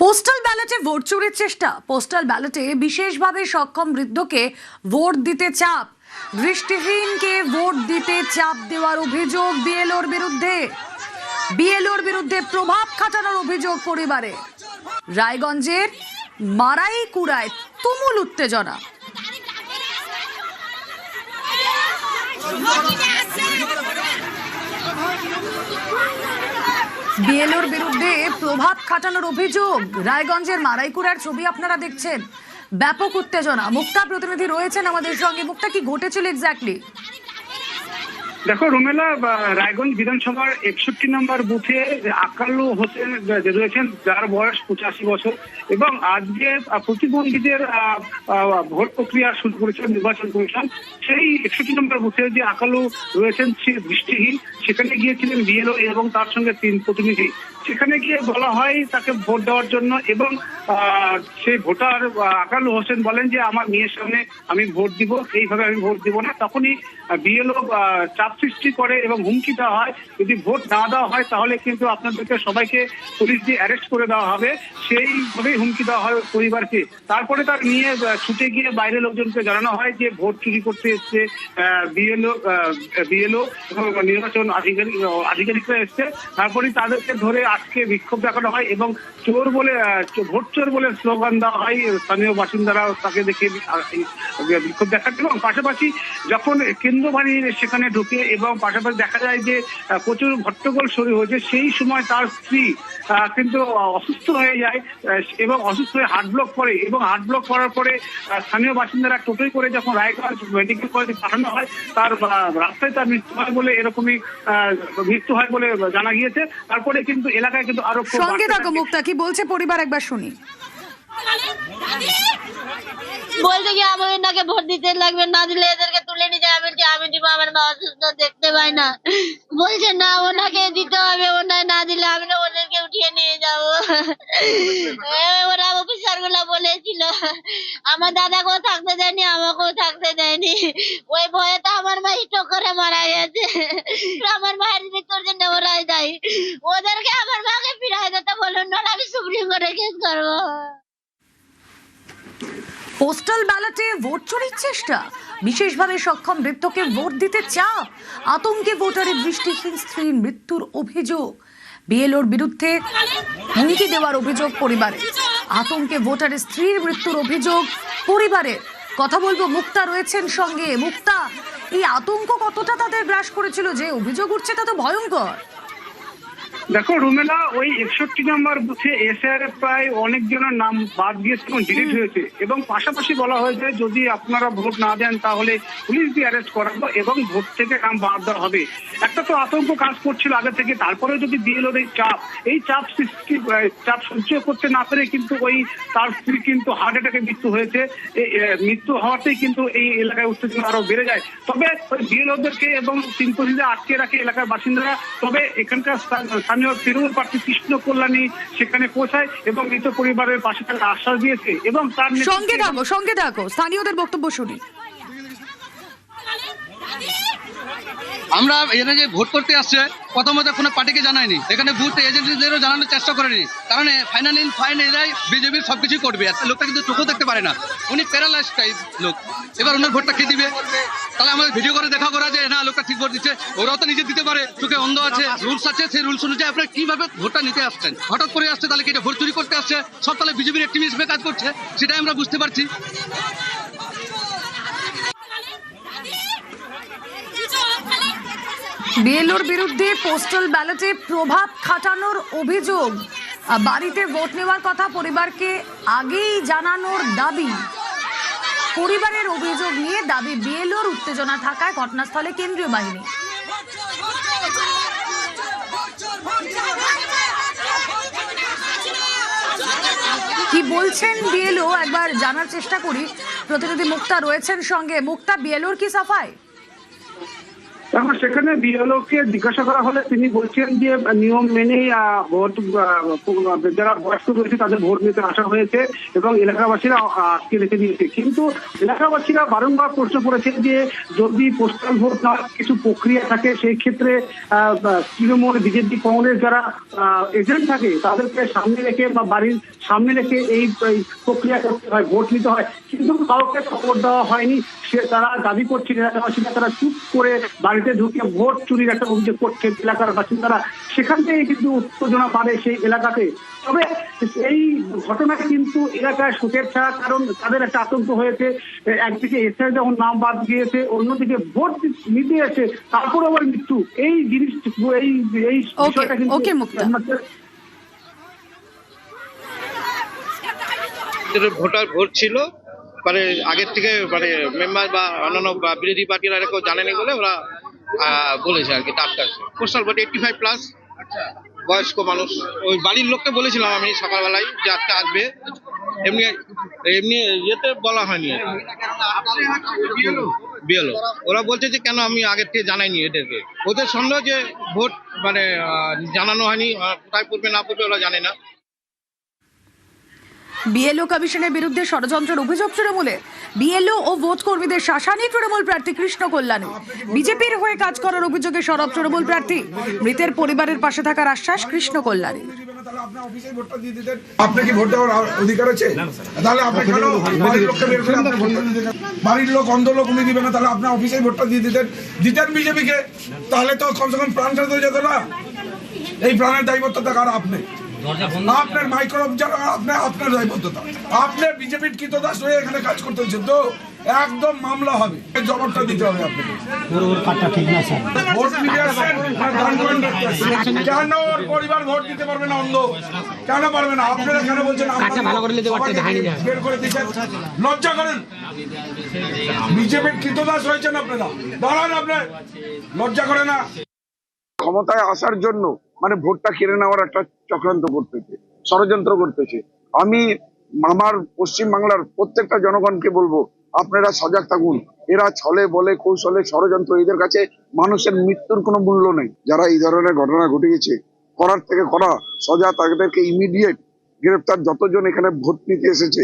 Postal ব্যালটে vote চুরির চেষ্টা। Postal ব্যালটে বিশেষভাবে সক্ষম বৃদ্ধকে ভোট দিতে চাপ। দৃষ্টিহীনকে ভোট দিতে চাপ দেওয়ার অভিযোগ বিএলওর বিরুদ্ধে। বিএলওর বিরুদ্ধে প্রভাব খাটানোর অভিযোগ পরিবারে। রায়গঞ্জের মারাইকুড়ায় তুমুল উত্তেজনা। বিএলওর বিরুদ্ধে প্রভাব খাটানোর অভিযোগ। রায়গঞ্জের মারাইকুড়ার ছবি আপনারা দেখছেন। ব্যাপক উত্তেজনা। মুক্তা প্রতিনিধি রয়েছেন আমাদের সঙ্গে। মুক্তা, কি ঘটেছিল এক্স্যাক্টলি? দেখো রুমেলা, রায়গঞ্জ বিধানসভার 61 নম্বর বুথে আকালু হোসেন রয়েছেন, যার বয়স 85 বছর, এবং আজকে প্রতিবন্ধীদের ভোট প্রক্রিয়া শুরু করেছেন নির্বাচন কমিশন। সেই 61 নম্বর বুথে যে আকালু রয়েছেন, সে দৃষ্টিহীন। সেখানে গিয়েছিলেন বিএলও এবং তার সঙ্গে 3 প্রতিনিধি। সেখানে গিয়ে বলা হয় তাকে ভোট দেওয়ার জন্য, এবং সেই ভোটার আকালু হোসেন বলেন যে আমার মেয়ের সামনে আমি ভোট দিব, এইভাবে আমি ভোট দিব না। তখনই বিএলও চাপ সৃষ্টি করে এবং হুমকি দেওয়া হয়, যদি ভোট না দেওয়া হয় তাহলে কিন্তু আপনাদেরকে সবাইকে পুলিশ দিয়ে অ্যারেস্ট করে দেওয়া হবে। সেইভাবেই হুমকি দেওয়া হয় পরিবারকে। তারপরে তার নিয়ে ছুটে গিয়ে বাইরে লোকজনকে জানানো হয় যে ভোট চুরি করতে এসছে বিএলও এবং নির্বাচন আধিকারিকরা এসছে। তারপরে তাদেরকে ধরে আজকে বিক্ষোভ দেখানো হয় এবং চোর বলে, ভোট চোর বলে স্লোগান দেওয়া হয়। স্থানীয় বাসিন্দারা তাকে দেখে বিক্ষোভ দেখান, এবং পাশাপাশি যখন কেন্দ্র বাহিনী সেখানে ঢুকে এবং পাশাপাশি দেখা যায় যে প্রচুর হট্টগোল শুরু হয়েছে, সেই সময় তার স্ত্রী কিন্তু অসুস্থ হয়ে যায় এবং অসুস্থ হয়ে হার্ট ব্লক করে, এবং হার্ট ব্লক করার পরে স্থানীয় বাসিন্দারা টোটোয় করে যখন রায়গঞ্জ মেডিকেল কলেজে পাঠানো হয়, তার রাস্তায় তার মৃত্যু হয় বলে, এরকমই মৃত্যু হয় বলে জানা গিয়েছে। তারপরে কিন্তু এলাকায় কিন্তু আরো সঙ্গে থাকো মুক্তা, কি বলছে পরিবার একবার শুনি। বলছে কি আমি এনাকে ভোট দিতে লাগবে, না দিলে এদেরকে তুলে নিয়ে যাবে। আমি দিব, আমার মা অসুস্থ, দেখতে পাই না। বলছে না ওনাকে দিতে হবে, ওনায় না দিলে আমি না ওদেরকে উঠিয়ে নিয়ে যাবো। ওরা অফিসার গুলা বলেছিল, আমার দাদাকেও থাকতে দেয়নি, আমাকেও থাকতে দেয়নি। ওই ভয়ে তো আমার মা স্ট্রোক করে মারা গেছে। আমার মায়ের মৃত্যুর জন্য ওরাই দায়ী। ওদেরকে আমার মাকে ফিরাই দিতে বলুন, না আমি সুপ্রিম কোর্টে কেস করবো। পোস্টাল ব্যালটে ভোট চুরির চেষ্টা, বিশেষভাবে সক্ষম বৃদ্ধকে ভোট দিতে চাপ, আতঙ্কে ভোটারের দৃষ্টিহীন স্ত্রীর মৃত্যুর অভিযোগ। বিএলওর বিরুদ্ধে হুমকি দেওয়ার অভিযোগ পরিবারের। আতঙ্কে ভোটারের স্ত্রীর মৃত্যুর অভিযোগ পরিবারের। কথা বলবো, মুক্তা রয়েছেন সঙ্গে। মুক্তা, এই আতঙ্ক কতটা তাদের গ্রাস করেছিল? যে অভিযোগ উঠছে তা তো ভয়ঙ্কর। দেখো রুমেলা, ওই 61 নম্বর বুথে এসআর প্রায় অনেকজনের নাম বাদ গিয়েছে এবং ডিলিট হয়েছে, এবং পাশাপাশি বলা হয়েছে যদি আপনারা ভোট না দেন তাহলে পুলিশ দিয়ে অ্যারেস্ট করাবো এবং ভোট থেকে নাম বাদ দেওয়া হবে। একটা তো আতঙ্ক কাজ করছিল আগে থেকে। তারপরে যদি বিএলওর এই চাপ সহ্য করতে না পেরে কিন্তু ওই তার স্ত্রী কিন্তু হার্ট অ্যাটাকে মৃত্যু হয়েছে। মৃত্যু হওয়াতেই কিন্তু এই এলাকায় উত্তেজনা আরো বেড়ে যায়। তবে ওই বিএলওদেরকে এবং 3 প্রতিনিধি আটকে রাখে এলাকার বাসিন্দারা। তবে এখানকার স্থানীয় তৃণমূল প্রার্থী কৃষ্ণ কল্যাণী সেখানে পৌঁছায় এবং মৃত পরিবারের পাশে থাকার আশ্বাস দিয়েছে, এবং তার সঙ্গে থাকো স্থানীয়দের বক্তব্য শুনি। আমরা এখানে যে ভোট করতে আসছে প্রথমত কোনো পার্টিকে জানায়নি, এখানে বুথ এজেন্টদেরও জানানোর চেষ্টা করেনি, কারণ ফাইন এরাই বিজেপির সবকিছু করবে। একটা লোকটা কিন্তু চোখও দেখতে পারে না, উনি প্যারালাইজ টাইপ লোক। এবার ওনার ভোটটা কে দিবে? তাহলে আমাদের ভিডিও করে দেখা করা যে না লোকটা ঠিক ভোট দিচ্ছে। ওরাও তো নিজে দিতে পারে, চোখে অন্ধ আছে, রুলস আছে, সেই রুলস অনুযায়ী আপনারা কিভাবে ভোটটা নিতে আসছেন? হঠাৎ করে আসছে, তাহলে কি এটা ভোট চুরি করতে আসছে? সব তাহলে বিজেপির অ্যাক্টিভিস্ট কাজ করছে, সেটাই আমরা বুঝতে পারছি। বিএলওর বিরুদ্ধে পোস্টাল ব্যালটে প্রভাব খাটানোর অভিযোগ। বাড়িতে ভোট নেওয়ার কথা পরিবারকে আগেই জানানোর দাবি। পরিবারের অভিযোগ নিয়ে দাবি বিএলওর উত্তেজনা থাকায় ঘটনাস্থলে কেন্দ্রীয় বাহিনী। কি বলছেন বিএলও একবার জানার চেষ্টা করি। প্রতিনিধি মুক্তা রয়েছেন সঙ্গে। মুক্তা, বিএলওর কি সাফাই? এখন সেখানে বিএলওকে জিজ্ঞাসা করা হলে তিনি বলছেন যে নিয়ম মেনেই ভোট যারা বয়স্ক রয়েছে তাদের ভোট নিতে আসা হয়েছে এবং এলাকাবাসীরা আটকে রেখে দিয়েছে। কিন্তু এলাকাবাসীরা বারংবার প্রশ্ন করেছেন যে যদি পোস্টাল ভোট না কিছু প্রক্রিয়া থাকে সেই ক্ষেত্রে তৃণমূল, বিজেপি, কংগ্রেস যারা এজেন্ট থাকে তাদেরকে সামনে রেখে বা বাড়ির সামনে রেখে এই প্রক্রিয়া করতে হয়, ভোট নিতে হয়। কিন্তু কাউকে খবর দেওয়া হয়নি। তারা দাবি করছেন এলাকাবাসীরা, তারা চুপ করে বাড়িতে ঢুকে ভোট চুরির একটা অভিযোগ করছে এলাকার বাসিন্দারা। সেখান থেকে কিন্তু উত্তেজনা বাড়ে সেই এলাকাতে। তবে এই ঘটনায় কিন্তু এলাকায় শোকের ছায়া, কারণ তাদের একটা আতঙ্ক হয়েছে। একদিকে এসআই যখন নাম বাদ গিয়েছে, অন্যদিকে ভোট নিতে এসে তারপর আবার মৃত্যু। এই জিনিস এই বিষয়টা কিন্তু ভোটার ভোট ছিল মানে আগের থেকে মানে মেম্বার বা অন্যান্য বিরোধী পার্টিরা কেউ জানেনি বলে ওরা বলেছে আর কি টাটকা পোস্টাল ভোট 85+। বয়স্ক মানুষ, ওই বাড়ির লোককে বলেছিলাম আমি সকালবেলায় যে আজকে আসবে, এমনি এমনি ইয়েতে বলা হয়নি। বিএলও ওরা বলছে যে কেন আমি আগের থেকে জানাইনি এদেরকে, ওদের সন্দেহ যে ভোট মানে জানানো হয়নি, কোথায় পড়বে না পড়বে ওরা জানে না। বিএলও কমিশনের বিরুদ্ধে ষড়যন্ত্রের অভিযোগ তৃণমূলে। বিএলও ও ভোট কর্মীদের শাসানি তৃণমূল প্রার্থী কৃষ্ণ কল্যাণী। বিজেপির হয়ে কাজ করার অভিযোগে সরব তৃণমূল প্রার্থী। মৃতের পরিবারের পাশে থাকার আশ্বাস কৃষ্ণ কল্যাণী। আপনি কি ভোট দেওয়ার অধিকার আছে? তাহলে আপনি কেন বাড়ির লোককে বের করে আপনি ভোট দিতে দিতেন? বাড়ির লোক, অন্ধ লোক উনি দিবেন না, তাহলে আপনার অফিসে ভোটটা দিয়ে দিতেন বিজেপিকে। তাহলে তো কমসে কম প্রাণ ছেড়ে যেত না। এই প্রাণের দায়বদ্ধতা কার? আপনি। আপনার মাইক্রো যারা আপনার দায়বদ্ধতা। আপনি বিজেপির কৃতদাস হয়ে এখানে কাজ করতেছেন, তো একদম মামলা হবে, জবাবটা দিতে হবে আপনাকে। ভোট নিতে আসেন, কেন ওর পরিবার ভোট দিতে পারবে না? অন্ধ কেন পারবে না? আপনারা কেন বলছেন বের করে দিচ্ছেন? লজ্জা করেন। বিজেপির কৃতদাস হয়েছেন আপনারা, দাঁড়ান, আপনার লজ্জা করে না? ক্ষমতায় আসার জন্য মানে ভোটটা কেড়ে নেওয়ার একটা চক্রান্ত করতেছে, ষড়যন্ত্র করতেছে। আমি আমার পশ্চিমবাংলার প্রত্যেকটা জনগণকে বলবো, আপনারা সজাগ থাকুন। এরা ছলে বলে কৌশলে ষড়যন্ত্র, এদের কাছে মানুষের মৃত্যুর কোনো মূল্য নেই। যারা এই ধরনের ঘটনা ঘটিয়েছে করার থেকে করা সজা, তাদেরকে ইমিডিয়েট গ্রেফতার। যতজন এখানে ভোট নিতে এসেছে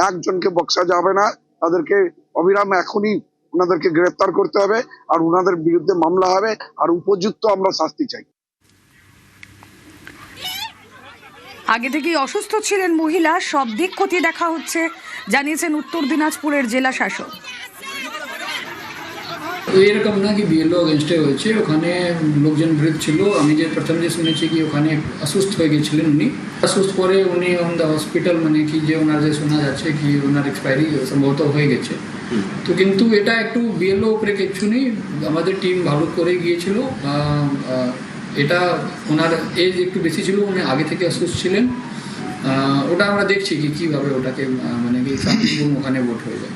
একজনকে বক্সা যাবে না, তাদেরকে অবিরাম এখনই ওনাদেরকে গ্রেফতার করতে হবে, আর ওনাদের বিরুদ্ধে মামলা হবে, আর উপযুক্ত আমরা শাস্তি চাই। আগে থেকেই অসুস্থ ছিলেন মহিলা, সব দিক খতিয়ে দেখা হচ্ছে, জানিয়েছেন উত্তর দিনাজপুরের জেলা শাসক। এরকম না কি বিএলও এগেনস্টে হয়েছে, ওখানে লোকজন বিরোধ ছিল। আমি যে প্রথম যে শুনেছি কি ওখানে অসুস্থ হয়ে গেছিলেন উনি, অসুস্থ পরে উনি অন দ্য হসপিটাল, মানে কি যে ওনার যে শোনা যাচ্ছে কি ওনার এক্সপায়ারি সম্ভবত হয়ে গেছে। তো কিন্তু এটা একটু বিএলও উপরে কিছু নেই, আমাদের টিম ভালো করে গিয়েছিল। এটা ওনার এজ একটু বেশি ছিল, উনি আগে থেকে অসুস্থ ছিলেন। ওটা আমরা দেখছি কি কীভাবে ওটাকে মানে কি ওখানে ভোট হয়ে যায়।